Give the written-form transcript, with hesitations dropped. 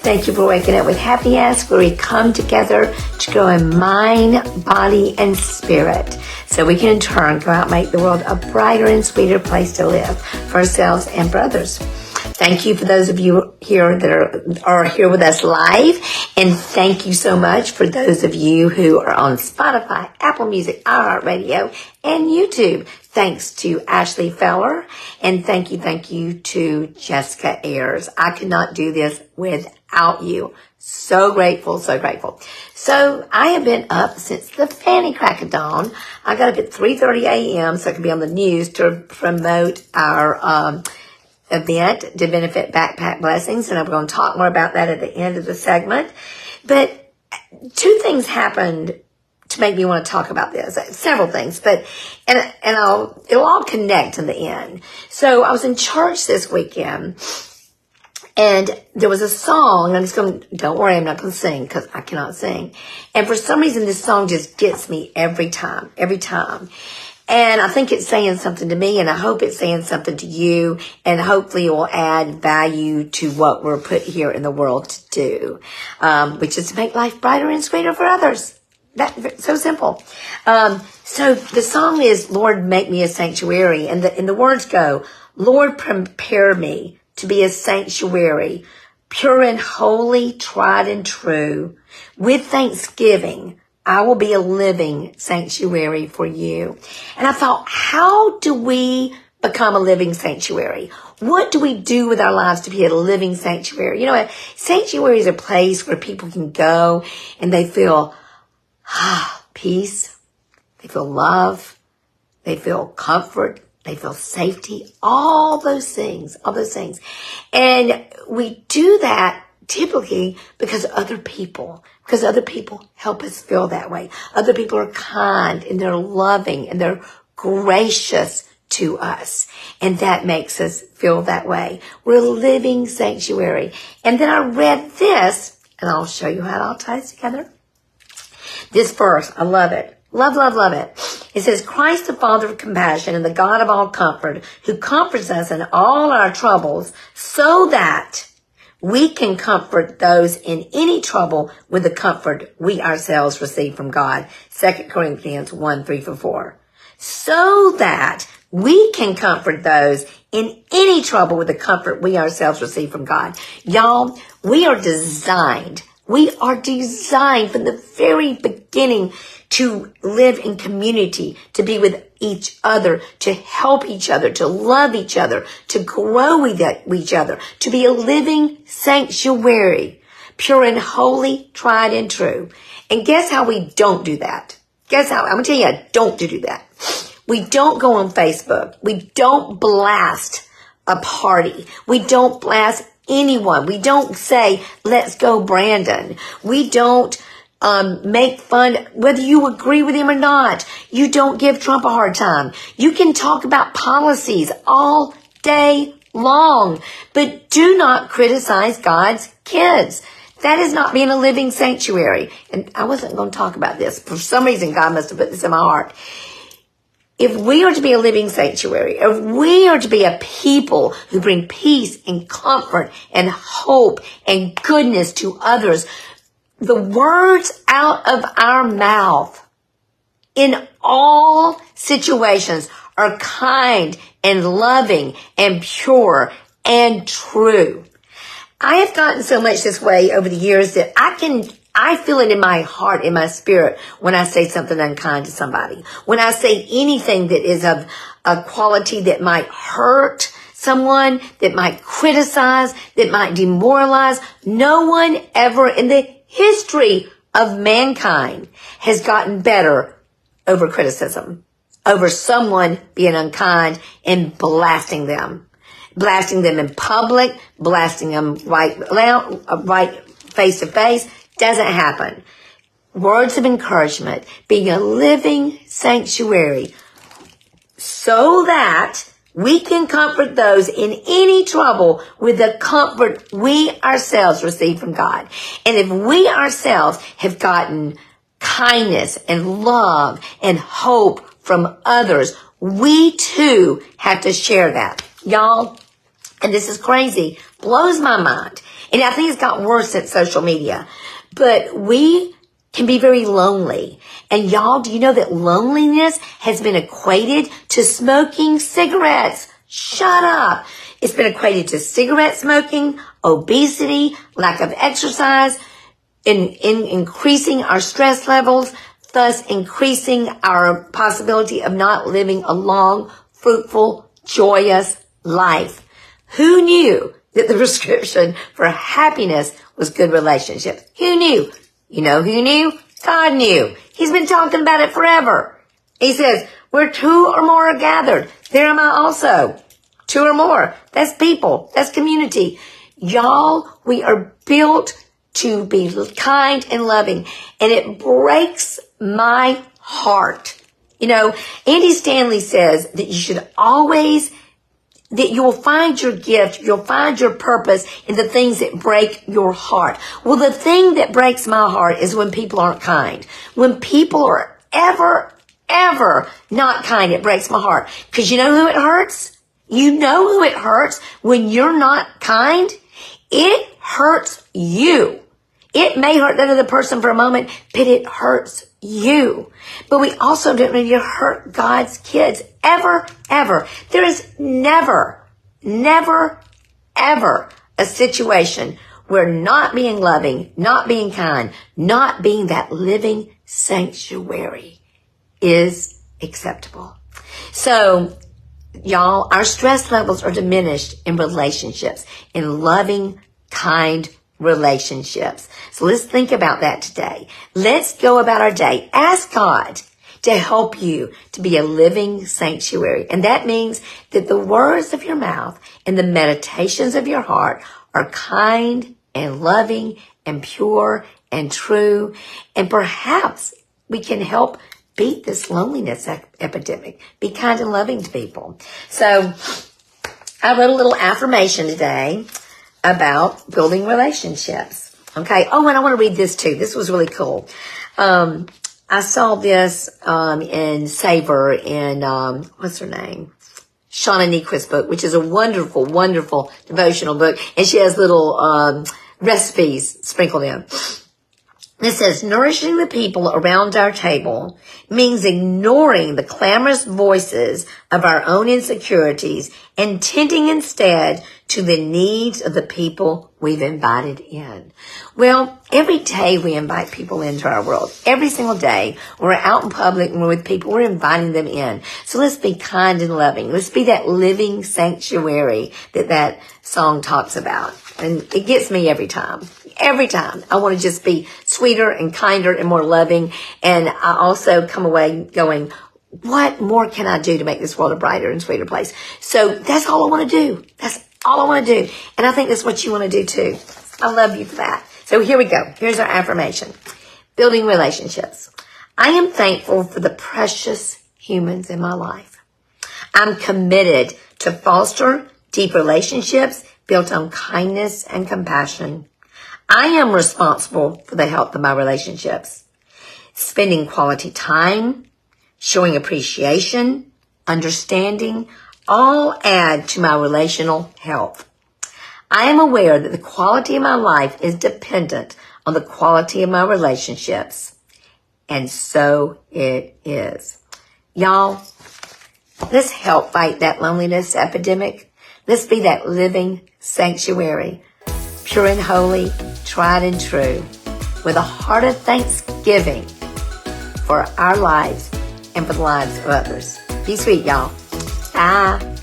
Thank you for waking up with Happy Ass, where we come together to grow in mind, body, and spirit, so we can in turn go out and make the world a brighter and sweeter place to live for ourselves and for others. Thank you for those of you here that are here with us live, and thank you so much for those of you who are on Spotify, Apple Music, iHeartRadio, and YouTube. Thanks to Ashley Feller, and thank you to Jessica Ayers. I could not do this without you. So grateful, so grateful. So I have been up since the fanny crack of dawn. I got up at 3:30 a.m. so I could be on the news to promote our event to benefit Backpack Blessings, and I'm going to talk more about that at the end of the segment. But two things happened to make me want to talk about this. Several things, but it'll all connect in the end. So I was in church this weekend, and there was a song, and don't worry, I'm not going to sing because I cannot sing. And for some reason, this song just gets me every time. And I think it's saying something to me, and I hope it's saying something to you, and hopefully it will add value to what we're put here in the world to do, which is to make life brighter and sweeter for others. That's so simple. So the song is, Lord, make me a sanctuary. And the words go, Lord, prepare me to be a sanctuary, pure and holy, tried and true. With thanksgiving, I will be a living sanctuary for you. And I thought, how do we become a living sanctuary? What do we do with our lives to be a living sanctuary? You know, a sanctuary is a place where people can go and they feel peace, they feel love, they feel comfort, they feel safety, all those things. And we do that typically because other people help us feel that way. Other people are kind and they're loving and they're gracious to us. And that makes us feel that way. We're a living sanctuary. And then I read this, and I'll show you how it all ties together. This verse, I love it. Love it. It says, Christ the Father of compassion and the God of all comfort, who comforts us in all our troubles, so that we can comfort those in any trouble with the comfort we ourselves receive from God. 2 Corinthians 1:3-4. So that we can comfort those in any trouble with the comfort we ourselves receive from God. Y'all, we are designed from the very beginning to live in community, to be with each other, to help each other, to love each other, to grow with each other, to be a living sanctuary, pure and holy, tried and true. And guess how we don't do that? I'm going to tell you, I don't do that. We don't go on Facebook. We don't blast a party. We don't blast anyone. We don't say, let's go, Brandon. We don't make fun, whether you agree with him or not. You don't give Trump a hard time. You can talk about policies all day long, but do not criticize God's kids. That is not being a living sanctuary. And I wasn't going to talk about this. For some reason, God must have put this in my heart. If we are to be a living sanctuary, if we are to be a people who bring peace and comfort and hope and goodness to others, the words out of our mouth in all situations are kind and loving and pure and true. I have gotten so much this way over the years that I feel it in my heart, in my spirit, when I say something unkind to somebody. When I say anything that is of a quality that might hurt someone, that might criticize, that might demoralize. No one ever in the history of mankind has gotten better over criticism, over someone being unkind and blasting them in public, blasting them right face to face. Doesn't happen. Words of encouragement, being a living sanctuary, so that we can comfort those in any trouble with the comfort we ourselves receive from God. And if we ourselves have gotten kindness and love and hope from others, we too have to share that. Y'all, and this is crazy, blows my mind. And I think it's gotten worse since social media. But we can be very lonely. And y'all, do you know that loneliness has been equated to smoking cigarettes? Shut up. It's been equated to cigarette smoking, obesity, lack of exercise, in increasing our stress levels, thus increasing our possibility of not living a long, fruitful, joyous life. Who knew that the prescription for happiness was good relationships? Who knew? You know who knew? God knew. He's been talking about it forever. He says, where two or more are gathered, there am I also. Two or more. That's people. That's community. Y'all, we are built to be kind and loving. And it breaks my heart. You know, Andy Stanley says that you should always, that you'll find your gift, you'll find your purpose in the things that break your heart. Well, the thing that breaks my heart is when people aren't kind. When people are ever not kind, it breaks my heart. Because you know who it hurts? You know who it hurts when you're not kind? It hurts you. It may hurt that other person for a moment, but it hurts you. But we also don't need to hurt God's kids ever. There is never, ever a situation where not being loving, not being kind, not being that living sanctuary is acceptable. So, y'all, our stress levels are diminished in relationships, in loving, kind relationships. So let's think about that today. Let's go about our day. Ask God to help you to be a living sanctuary. And that means that the words of your mouth and the meditations of your heart are kind and loving and pure and true. And perhaps we can help beat this loneliness epidemic. Be kind and loving to people. So I wrote a little affirmation today about building relationships. Okay. Oh, and I want to read this too. This was really cool. I saw this in Savor in what's her name? Shana Nequist book, which is a wonderful, wonderful devotional book. And she has little recipes sprinkled in. It says, nourishing the people around our table means ignoring the clamorous voices of our own insecurities and tending instead to the needs of the people we've invited in. Well, every day we invite people into our world. Every single day we're out in public and we're with people, we're inviting them in. So let's be kind and loving. Let's be that living sanctuary that song talks about. And it gets me every time. Every time I want to just be sweeter and kinder and more loving. And I also come away going, what more can I do to make this world a brighter and sweeter place? So that's all I want to do. That's all I want to do. And I think that's what you want to do too. I love you for that. So here we go. Here's our affirmation. Building relationships. I am thankful for the precious humans in my life. I'm committed to foster deep relationships built on kindness and compassion. I am responsible for the health of my relationships. Spending quality time, showing appreciation, understanding, all add to my relational health. I am aware that the quality of my life is dependent on the quality of my relationships. And so it is. Y'all, let's help fight that loneliness epidemic. Let's be that living sanctuary, pure and holy, tried and true, with a heart of thanksgiving for our lives and for the lives of others. Be sweet, y'all. Bye.